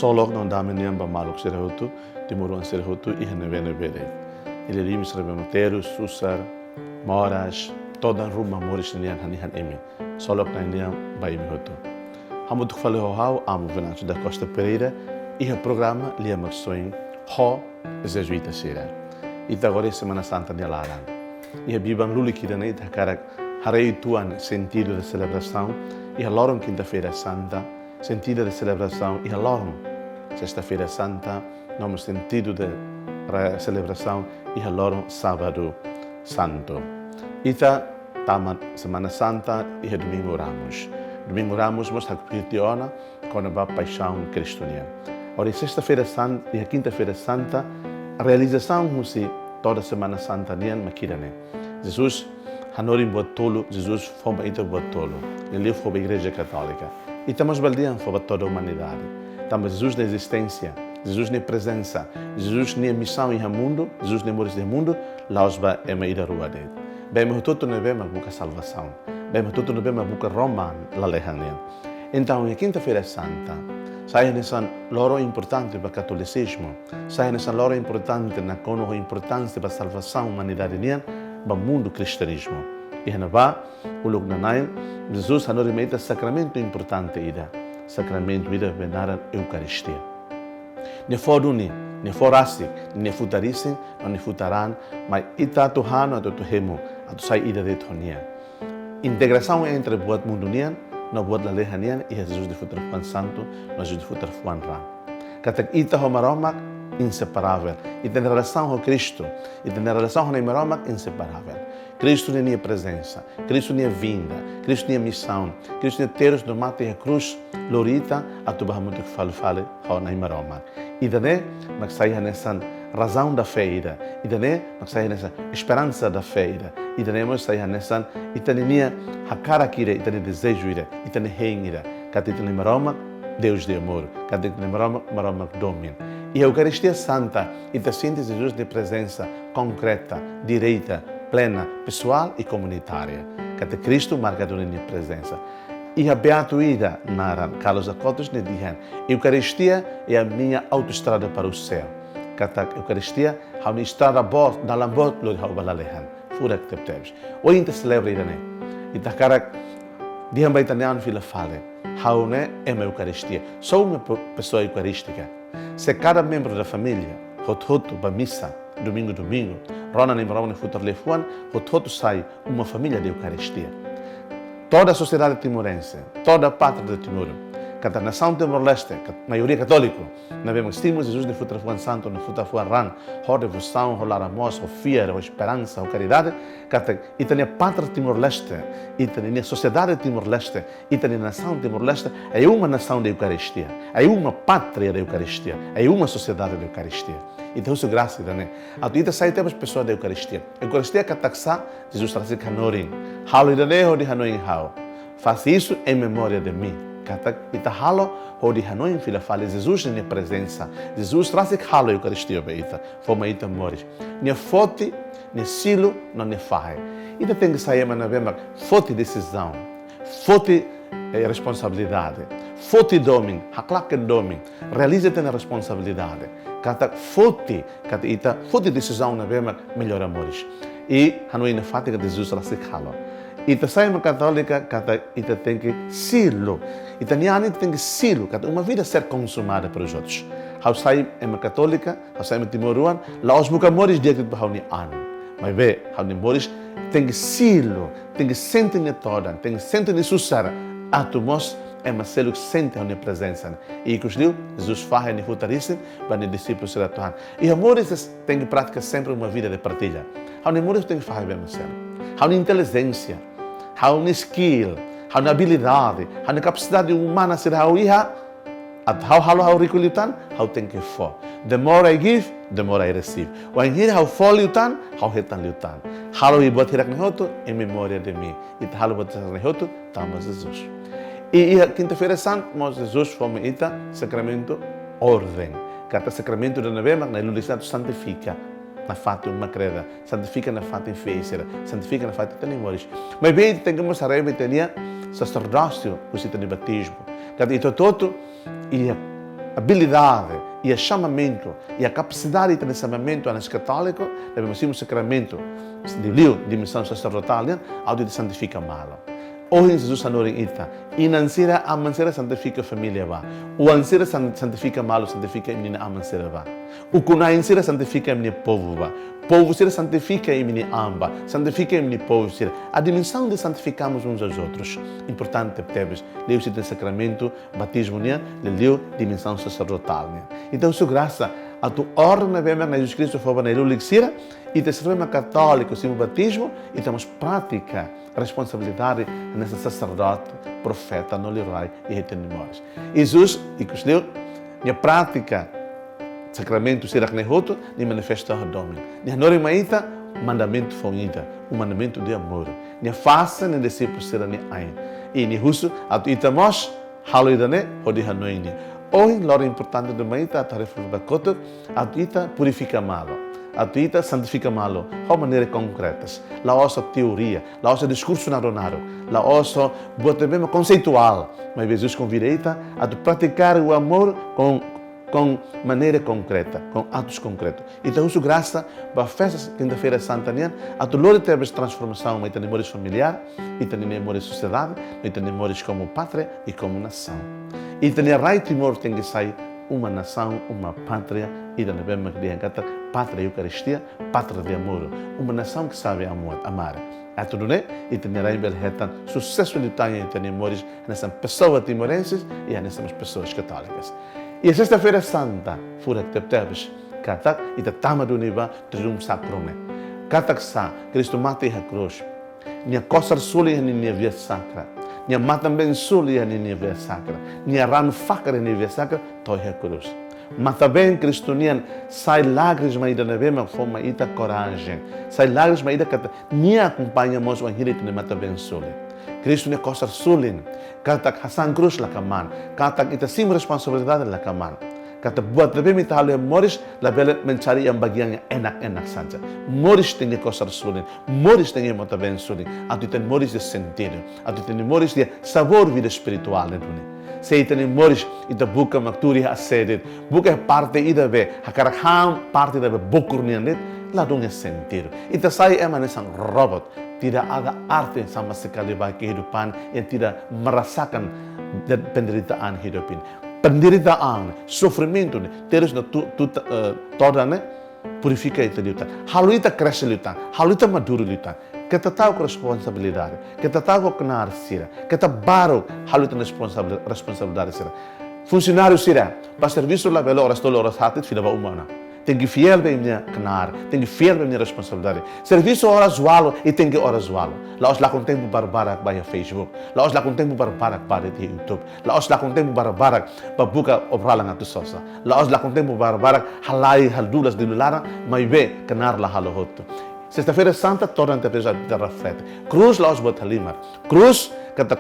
solo non dame niamba maluk sirahutu, timuruan sirahutu e renevene beret. Ele rimis rebemoteru, susar, moras, toda ruma moris nian hanihan emi. Solo na nian baimi hutu. Hamo tu fale ho amo Venâncio da Costa Pereira e o programa lia maxoin ho jesuíta sira. Ita agora Semana Santa de Alaran. E a Biban luli que danei da cara harei tuan sentido da celebração e a loron quinta-feira santa, sentido da celebração e a loron sexta-feira santa, nome sentido da celebração e a loron sábado santo. Ita tamat Semana Santa e a Domingo Ramos. Domingo Ramos mostra que pritiona com a paixão cristoniana. Ora, sexta-feira santa e a quinta-feira santa, a realização se toda Semana Santa nian makirane. Jesus hanorim buat tolo, Jesus foi ita buat tolo. Ele foi a Igreja Católica. E estamos baldian foi toda a humanidade. Estamos Jesus na existência, Jesus na presença, Jesus na missão em mundo, Jesus na moris do mundo, lá os ba é meida rua dele. Bem, mas tudo não é buca salvação. Bem, mas tudo não é buca Roma la lehanen. Então, a quinta-feira santa, sai nessa loro importante para o catolicismo, sai nessa loro importante na cono importância para a salvação humanidade nian, para o mundo cristianismo. E na va, o lugar na Jesus ha norimenta sacramento importante ida, sacramento ida benara Eucaristia. Ne foduni, ne forasi, ne futarisin, non ne futaran, mas ita tuhano atu tuhemo, atu sai ida de tonia. Integração entre o mundo nian, no buat la lehanian e Jesus de futur Juan Santo, no Jesus de futur Juan Ram. Katak ita homaromak inseparável. E tem relação com Cristo. E tem relação com homaromak inseparável. Cristo nem a presença, Cristo nem a vinda, Cristo nem a missão, Cristo nem teros do mate e a cruz, lorita a tu bahamutu que fale com homaromak. E daí, mas sai nessa razão da fé ida. E daí, mas sai nessa esperança da fé ida. E daí, mas sai nessa itania hakara kire, itania desejo ida, itania rein ida. Catitania maroma, Deus de amor. Catitania maroma domina. E a Eucaristia Santa, ita sente Jesus de presença concreta, direita, plena, pessoal e comunitária. Cate Cristo marca a minha presença. E a beatuída Naran Carlos Acotos ne dihen, Eucaristia é a minha autoestrada para o céu. Kata Eucaristia é uma estrada boa, da lambot lo hau balalehan. Fura que tepteves. Hoje inte celebra idane. Ita cara dihan baitanian fila fale. Hau ne é uma Eucaristia. Sou uma pessoa eucarística. Se cada membro da família, hot ba missa, domingo, rona nem rona futur lefuan, hot sai uma família de Eucaristia. Toda a sociedade timorense, toda a pátria de Timor, cada nação Timor-Leste, maioria católico, nós vemos estímulos Jesus de futur Juan Santo, no futur Juan Ran, a devoção, a laramos, a fé, a esperança, a caridade, e tem a pátria Timor-Leste, e tem a sociedade Timor-Leste, e tem a nação Timor-Leste, é uma nação de Eucaristia, é uma pátria de Eucaristia, é uma sociedade de Eucaristia. E tem isso graça, né? A tu sai temos pessoas da Eucaristia. A Eucaristia que taxa Jesus traz canorim. Halo idaneho de Hanoi hao. Faz isso em memória de mim. Kata ita halo ho de Hanoi fila fale Jesus na presença. Jesus traz halo a Eucaristia beita. Forma ita moris. Ne fote, ne silo, não ne fae. Ita tem que sair na vema fote decisão. Fote responsabilidade. Fote doming, haklak doming. Realiza-te na responsabilidade. Kata fote decisão na vema melhor amores. E Hanoi na fática de Jesus lá se calo. Ita sai uma católica, kata ita tem que silo. Ita niani tem que silo, kata uma vida ser consumada para os outros. Hau sai uma católica, hau sai uma timoruan, lá os buca amores dia que hau ni an. Mas vê, hau ni amores tem que silo, tem que sentir toda, tem que sentir susara. Atomos é uma célula que sente a minha presença. E que os dias, Jesus faz e futarissem para os discípulos se atuar. E amores tem que praticar sempre uma vida de partilha. Há amores tem que fazer bem a há uma inteligência, há uma skill, há uma habilidade, há uma capacidade humana ser há hau rikuliutan, hau tem que for. The more I give, the more I receive. When here hau for liutan, hau hetan liutan. Halo ibuat hirak nehoto em memória de mim. E halo ibuat hirak nehoto, tamo Jesus. E a quinta-feira santa, nós Jesus fomos ita sacramento ordem. Cada sacramento da nevema na iluminação santifica na fate uma creda, santifica na fate infeicera, santifica na fate tenimores. Mas bem, temos a rebe tenia sacerdócio, o sítio de batismo. Cada ito todo e habilidade e a chamamento e a capacidade de ter chamamento a nós católicos, devemos ter um sacramento de dimensão sacerdotal, onde santifica malo. Hoje Jesus anora em ita, e nansira a mansira santifica a família vá. O ansira santifica malo, santifica a menina a mansira vá. O kunainsira santifica a menina povo vá. Povo sira santifica a menina amba, santifica a menina povo sira. A dimensão de santificarmos uns aos outros. Importante temos, Deus tem sacramento, batismo, leu dimensão sacerdotal. Então, sua graça, a tua ordem vemos na Jesus Cristo foi na elixira e te servemos católico, sim, o batismo e temos prática, responsabilidade nesse sacerdote, profeta, no lirai e retenimores. Jesus, e que os deu, a prática, sacramento, será que nem roto, nem manifesta o domínio. Nem nora maíta, mandamento fonida, um mandamento de amor. Nem faça, nem discípulo será nem ai. E nem russo, a tu itamos, haloidane, ou de hanoine. Hoje, a importante do maíta, a tarefa da cota, a tu ita purifica malo. A tuita santifica malo, de maneiras concretas. La ossa teoria, la ossa discurso naronaro, la ossa botemos conceitual. Mas Jesus convida a praticar o amor com maneira concreta, com atos concretos. Então, isso graça para a festa quinta-feira santa, a tu loro temos transformação, mas temos familiar, e temos sociedade, e temos como pátria e como nação. E tem rai timor tem que sair uma nação, uma pátria, e da nebema que diz pátria e Eucaristia, pátria de amor, uma nação que sabe amar. A tudo né? E terá em belheta sucesso de tanha e tenemos nessas pessoas timorenses e nessas pessoas católicas. E a sexta-feira santa, fura que temos, katak e da tama do niva trilum sacrome. Katak sa, Cristo mata e a cruz. Nia kosar suli e nia via sacra. Nia matam ben suli e nia via sacra. Nia ran fakar e nia via sacra, toi a cruz. Mata bem Cristo nian, sai lágrimas mas ainda não forma ita coragem. Sai lágrimas mas ainda que nia acompanhamos o anjirito ne mata bem suli. Cristo ne kosar sulin. Katak Hasan cruz la kaman. Katak ita sim responsabilidade la kaman. Kata buat lebih minta hal yang moris, label mencari yang bagian yang enak-enak saja. Moris tinggi kosar sulin, moris tinggi mata ben sulin. Atau ten moris de sentido, atau ten moris de sabor vida espiritual dunia. Se ten moris ita buka makturi ha sedet, buka parte ida be, hakarak ham parte ida be bukur niandet, la dunia sentido. Ita saya emang sang robot. Tidak ada arti sama sekali bagi kehidupan yang tidak merasakan penderitaan hidup ini. Penderitaan, sofrimento, terus na toda purifica ita luta. Halu ita cresce luta, halu ita maduro luta. Kita tahu com responsabilidade, kita tahu com kenar sira, kita baru halu ita responsabilidade sira. Funcionário sira, para serviço lá belo horas tolo horas hatit fila ba umana. Tem que fiel bem minha kenar, tem que fiel bem minha responsabilidade. Serviço horas zualo e tem que horas zualo. Lá os lá com tempo barbarak para Facebook, lá os lá com tempo barbarak para YouTube, lá os lá com tempo barbarak para buka obralang atu sosa, lá os lá com tempo barbarak halai haldulas de lulara, mas be kenar lá halo hoto. Sexta-feira Santa toda a empresa de reflete. Cruz lá os bota limar. Cruz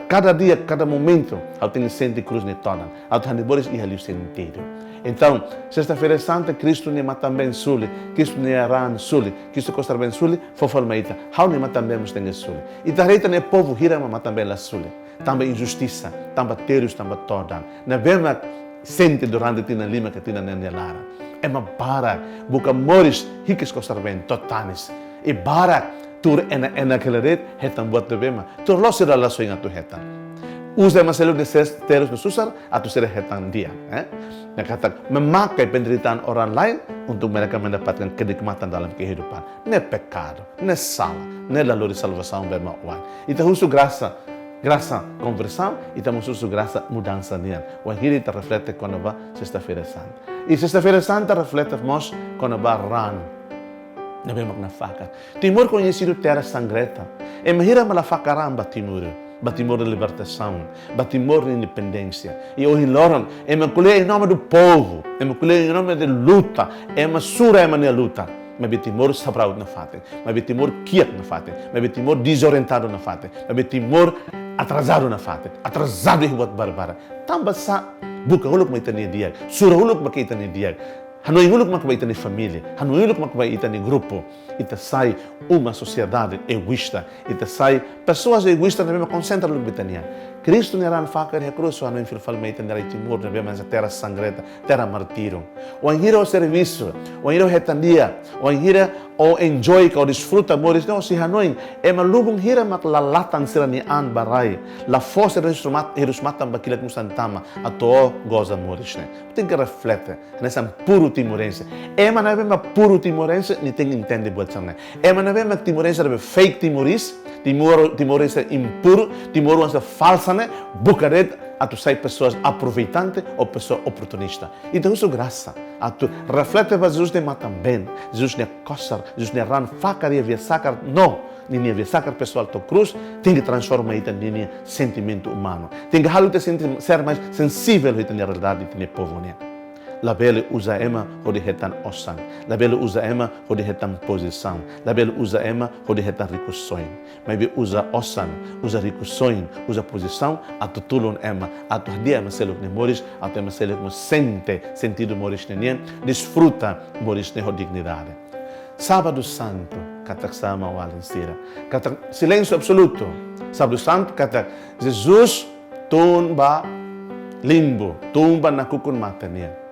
cada dia, cada momento, eu tenho sente cruz ne toda. Eu tenho boris e ali sentido. Então, sexta-feira Santa, Cristo ne matam ben suli, Cristo ne aran suli, Cristo costar ben suli, fofal meita. How ne matam ben mustenge suli. E tareta ne povo hira ma matam ben la suli. Tamba injustiça, tamba terus, tamba toda. Na bema sente durante tina lima que tina ne lara. É uma para, buca moris, hikes costar ben totanis. E bara tur ena keleret hetan buat bema. Tur lo sira la soinga tu hetan. Usa maselo de ses terus no susar atau sira hetan dia, Yang kata memakai penderitaan orang lain untuk mereka mendapatkan kenikmatan dalam kehidupan. Ne pecado, ne salah, ne lalu de salvação bema wan. Itu husu graça conversão e temos husu graça mudança nian. O hiri te reflete quando va sexta-feira santa. E sexta-feira santa reflete mos quando va ran. Na bem na faca. Timor conhecido terra sangrenta. E mahira mala faca ramba Timor. Batimor de libertação, batimor de independência. E hoje loram, é uma colher em nome do povo, é uma colher em nome de luta, é uma sura é uma luta. Mas batimor sabrau na fate, mas batimor quiet na fate, mas batimor desorientado na fate, mas batimor atrasado na fate, atrasado em buat barbara. Tambah sa buka huluk mai tani dia, sura huluk makai tani dia. Hanoi huluk makai tani família, hanoi huluk makai tani grupo. Ita sai uma sociedade egoísta, ita sai pessoas egoístas na mesma concentra no Betânia. Cristo ne ran faca e cruz, o não infilfalmente nera timor, ne vemos a terra sangrenta, terra martírio. O anhira o serviço, o anhira o retandia, o anhira o enjoy, o desfruta amores, não se hanoin, é malubung hira mak la latan sira ni an barai, la força hirusmatam bakilat musantama, a to goza amores, né? Tem que refletir, nessa puro timorense. É manavema puro timorense, ni tem entende botsane. É manavema timorense deve fake timoris, timorense impuro, timorense falsa, né? Bucaret, a tu sai pessoas aproveitantes ou pessoas oportunistas. Então isso graça. A tu reflete que Jesus ne mata bem, Jesus ne coçar, Jesus ne ran facaria via sacar, não. Ninguém via sacar pessoal to cruz, tem que transformar isso em sentimento humano. Tem que ser mais sensível à realidade do povo, né? La belle usa ema hodi hetan osan. La belle usa ema hodi hetan posição. La belle usa ema hodi hetan ricusoin. Mas usa osan, usa ricusoin, usa posição, a tutulun ema, a tu dia ema seluk ne moris, a tu ema seluk mo sentido moris nenien, desfruta moris ne dignidade. Sábado Santo, katak sama walinsira. Katak silêncio absoluto. Sábado Santo, katak Jesus tumba limbo, tumba na kukun mata niya.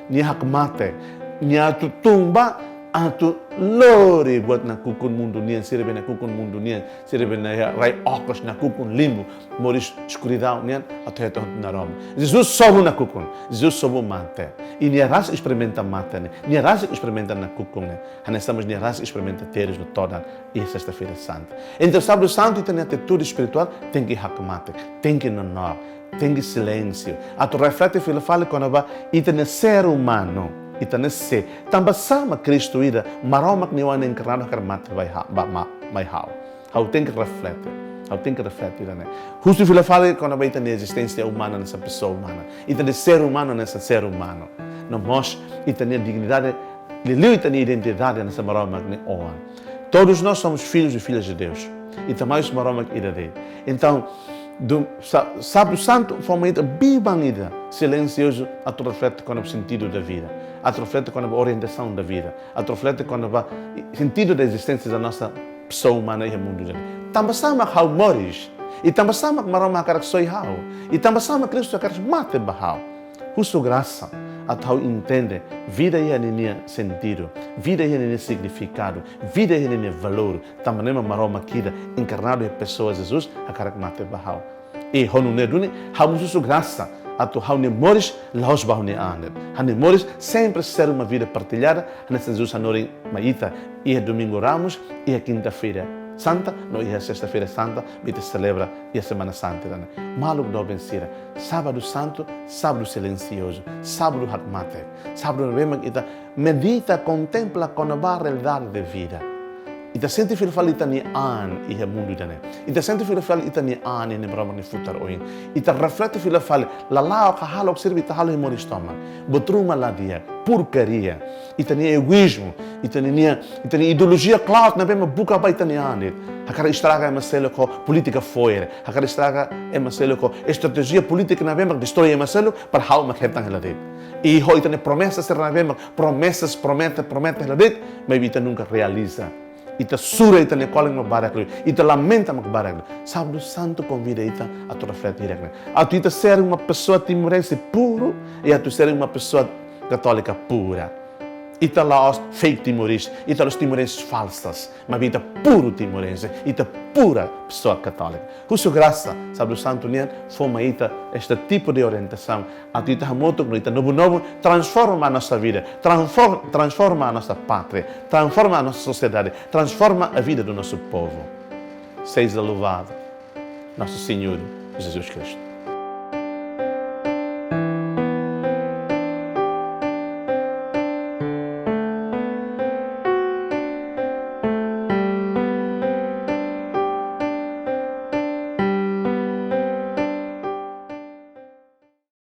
Nia hak mate, nia tu tumba, atu lori buat na kukun mundo nia, sirebe na kukun mundo nia, sirebe na rai okos na kukun limbo, moris escuridão nia, atu heto na Roma. Jesus sobo na kukun, Jesus sobo mate. E nia ras experimenta mate, nia ras experimenta na kukun, estamos nia ras experimenta teres no toda e sexta-feira santa. Então sábado santo tem atitude espiritual, tem que hak mate, tem que nanor. Tem silêncio. A tu reflete e fala quando vai e tem ser humano, e tem ser. Também sama Cristo ida, maroma que não é encarnado que mata vai hau. Hau tem que refletir. Hau tem que refletir, né? Justo fala quando vai ter existência humana nessa pessoa humana, e tem ser humano nessa ser humano. Não mostra e tem dignidade, e tem identidade nessa maroma que não é. Todos nós somos filhos e filhas de Deus. E também esse maroma que ida dele. Então Sábado Santo foi uma ida bibanida, silencioso, a tu reflete com o sentido da vida, a tu reflete com a orientação da vida, a tu reflete com o sentido da existência da nossa pessoa humana e do mundo. Também sama hau moris, e também sama que maroma karak soi hau, e também sama Cristo karak mate bahau. Justo graça, a tu entende, vida é nem sentido, vida é nem significado, vida é nem valor. Também é maroma kida encarnado em pessoas Jesus, a karak mate bahau. E honu neduni, hau justo graça, a tu hau ne moris, laos bahau ne aner. Hane moris sempre ser uma vida partilhada, hane Jesus anori maita, e é domingo Ramos, e é quinta-feira Santa, não é sexta-feira Santa, mas celebra a Semana Santa. Maluco do vencida. Sábado Santo, sábado silencioso, sábado hakmate, sábado que medita, contempla com a realidade da vida. E te sente fil fal itani an e mundo dane. E te sente fil fal itani an e brama ni futar oin. E te reflete fil fal la lao ka halo observi ta halo mori stoma. Botruma la dia, porcaria. E tenia egoísmo, e tenia ideologia cloud na bema buca ba itani an. Hakara estraga Marcelo com política fora. Hakara estraga Marcelo com estratégia política na bema destrói Marcelo para hal ma ketan hela det. E ho itani promessas ser na bema, promete hela det, mas ita nunca realiza. E te sura ita ne calling ma baraklu, e te lamenta ma baraklu. Sábado Santo convida ita a tu refletir. A tu ita ser uma pessoa timorense puro e a tu ser uma pessoa católica pura. Ita lá os fake timorenses, ita os timorenses falsas, mas ita puro timorense, ita pura pessoa católica. Cujo graça, Sábado Santo nem forma ita este tipo de orientação. A tu ita moto no ita novo transforma a nossa vida, transforma a nossa pátria, transforma a nossa sociedade, transforma a vida do nosso povo. Seja louvado, nosso Senhor Jesus Cristo.